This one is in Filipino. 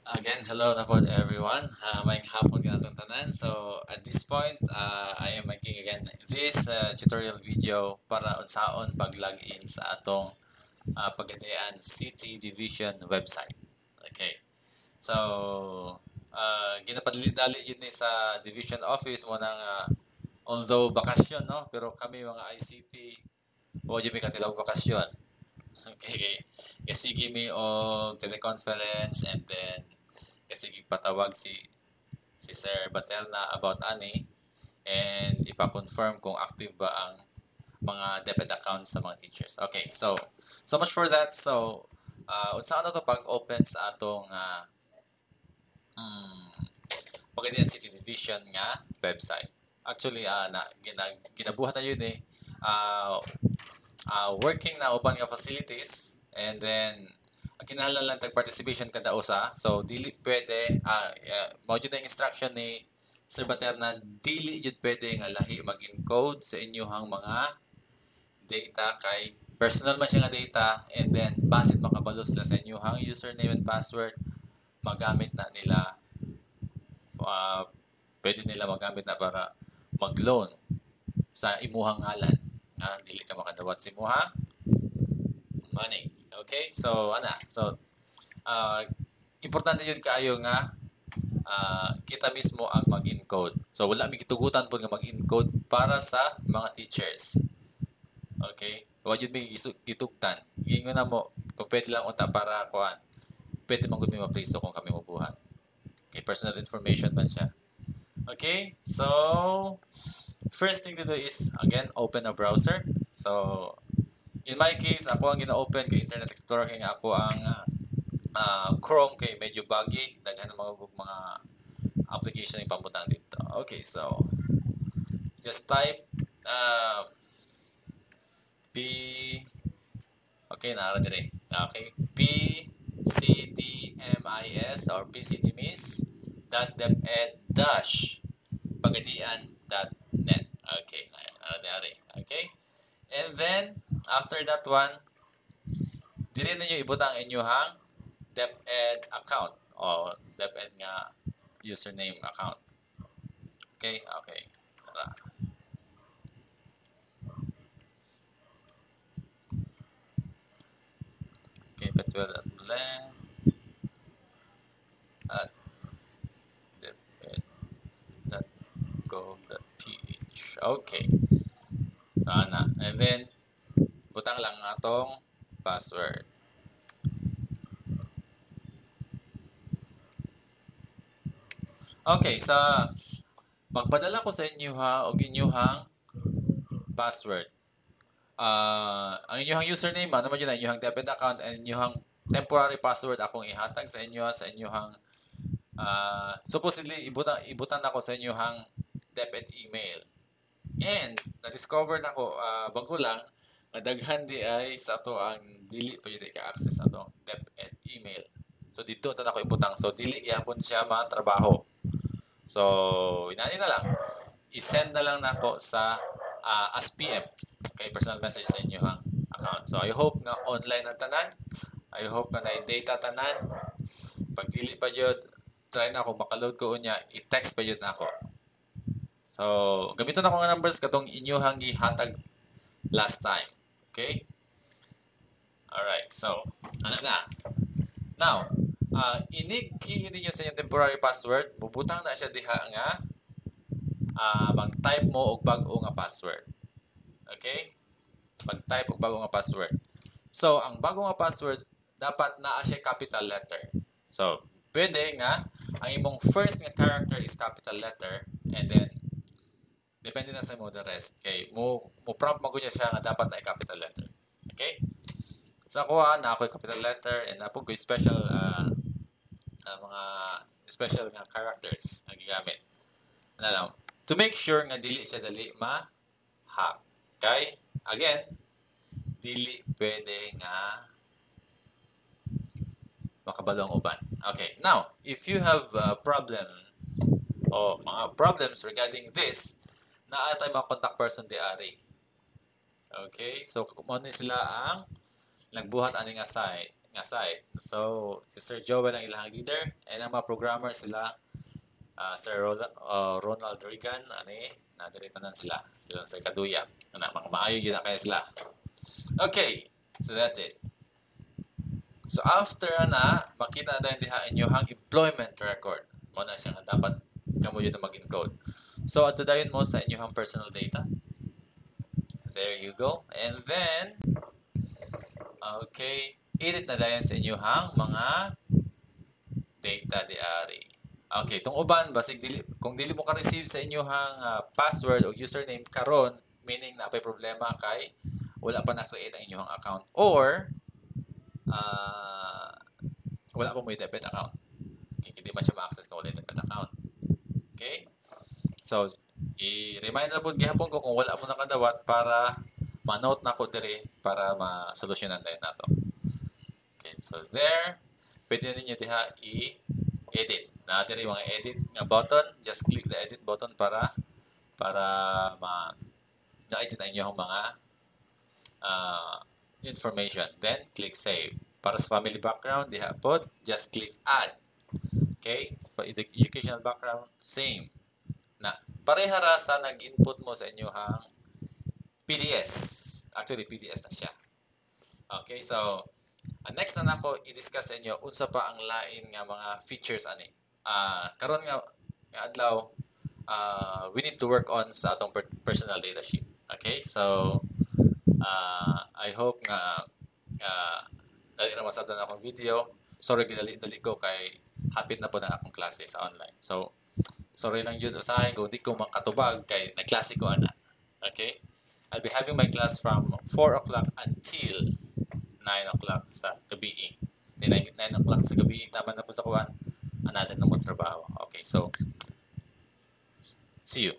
Again, hello na po everyone. May hapon ka natong tanan. So, at this point, I am making again this tutorial video para unsaon pag-login sa atong Pagadian City Division website. Okay. So, ginapadali-dali yun ni sa division office mo ng although bakasyon, no? Pero kami mga ICT, o yung may katilaw bakasyon. Okay. Kasi give me og teleconference and then kasi patawag si Sir Baterna about ani and ipa-confirm kung active ba ang mga debit accounts sa mga teachers. Okay, so much for that. So, unsa ano to pag-open sa atong Pagadian City Division nga website. Actually, ginabuhat na yun eh. Uh, Working na uban nga facilities and then kinahanglan lang tag participation kada usa, so dili pwede mao jud ang instruction ni Sir Baterna, dili jud pwede nga lahi mag-encode sa inyohang mga data kay personal man siya nga data and then basit makabalo sila sa inyohang username and password magamit na nila, uh, pwede nila magamit na para mag-loan sa imuhang ngalan nga dili ka makadawat sa imuhang money. Okay? So, So, uh, importante yun kaayo nga kita mismo ang mag-encode. So, wala may gitugutan po nga mag-encode para sa mga teachers. Okay? Huwag yun may gitugtan. Gingon na mo, kung pwede lang unta para kuhan, pwede man gud may mapriso kung kami mabuhat. Okay, personal information man siya. Okay? So, first thing to do is, again, open a browser. So, in my case, ako ang gina-open kay Internet Explorer kay nga ako ang Chrome kay medyo buggy, daghan ng mga application yung pambutang dito. Okay, so just type P okay na dire. Okay, PCDMIS or PCDMIS .deped dash pagadian.net. Okay, dire. Okay, and then after that one, dire ninyo ibutang inyong DepEd account o DepEd nga username account. Okay, okay. Tara. Okay, Petwell at Blend at deped.gov.ph. Okay. So, and then butang lang atong password. Okay, sa magpadala ko sa inyo ha og inyuhang password. Ang inyong username, ano man yun, ang inyong debit account, and inyong temporary password akong ihatag sa inyo, sa inyong supposedly, ibutan ako sa inyong debit email. And, na-discover na ko, bago lang, daghan di ay sa ato ang dili pa yun ka-access ato debit email. So, dito na ako ibutang. So, dili gyapon siya matrabaho. So, inani na lang. I-send na lang nako sa as PM. Okay, personal message sa inyo ang account. So, I hope na online ang tanan. I hope na na-data tanan. Pag dili pa yun, try na ako makaload ko unya, i-text pa yun na ako. So, gamiton ako nga numbers katong inyohang gihatag last time. Okay? Alright, so, ano na? Now, inig-key ninyo sa inyong temporary password, bubutang na siya diha nga mag-type mo og bag-o nga password. Okay? Mag-type og bag-o nga password. So, ang bago nga password, dapat naa siya capital letter. So, pwede nga, ang imong first nga character is capital letter, and then, depende na sa mo the rest. Okay? Mo prompt mo siya nga dapat na capital letter. Okay? So, ako na ako capital letter, and ako ko special mga special nga characters na gigamit. Ano lang, to make sure nga dili siya dali ma-hack. Okay? Again, dili pwede nga makabalong uban. Okay, now, if you have a problem o mga problems regarding this, naatay mga contact person di ari. Okay, so kung ano sila ang nagbuhat ani nga site nga site. So, si Sir Joel ang ilang leader and ang mga programmer sila Sir Ronald Reagan, ani, nadirito na sila. Yun, Sir Kaduya. Mga maayo yun na kaya sila. Okay, so that's it. So after na, makita na dahil diha inyong employment record. Mo na siya nga dapat kamo yun na mag-encode. So ato dayon mo sa inyong personal data. There you go. And then, okay, edit na dayon sa inyong mga data diari. Okay, itong uban, basig kung dili mo ka-receive sa inyong password o username karon, meaning na may problema kay wala pa na-create ang inyong account or wala pa mo yung debit account. Okay, hindi man siya ma-access kung wala yung debit account. Okay? So, i-remind na po gihapon ko kung wala mo nakadawat para ma-note na ko diri para ma-solusyonan tayo na to. Okay, so there, pwede ninyo diha i-edit. Na diri mga edit nga button, just click the edit button para na-edit ang inyong mga information. Then, click save. Para sa family background, diha po, just click add. Okay? For educational background, same. Na, pareha ra sa nag-input mo sa inyong PDS. Actually, PDS na siya. Okay, so, next na nako i-discuss sa inyo unsa pa ang lain nga mga features ani. Karon nga adlaw, we need to work on sa atong personal data sheet. Okay? So, I hope nga dali na masabtan akong video. Sorry dali ko kay hapit na po na akong klase sa online. So, sorry lang yun usahin kung di ko makatubag kay nagklase ko ana. Okay? I'll be having my class from 4 o'clock until 9 o'clock sa gabi. 9 o'clock sa gabi, tama na po sa kuwan. Another na mo trabaho. Okay, so, see you.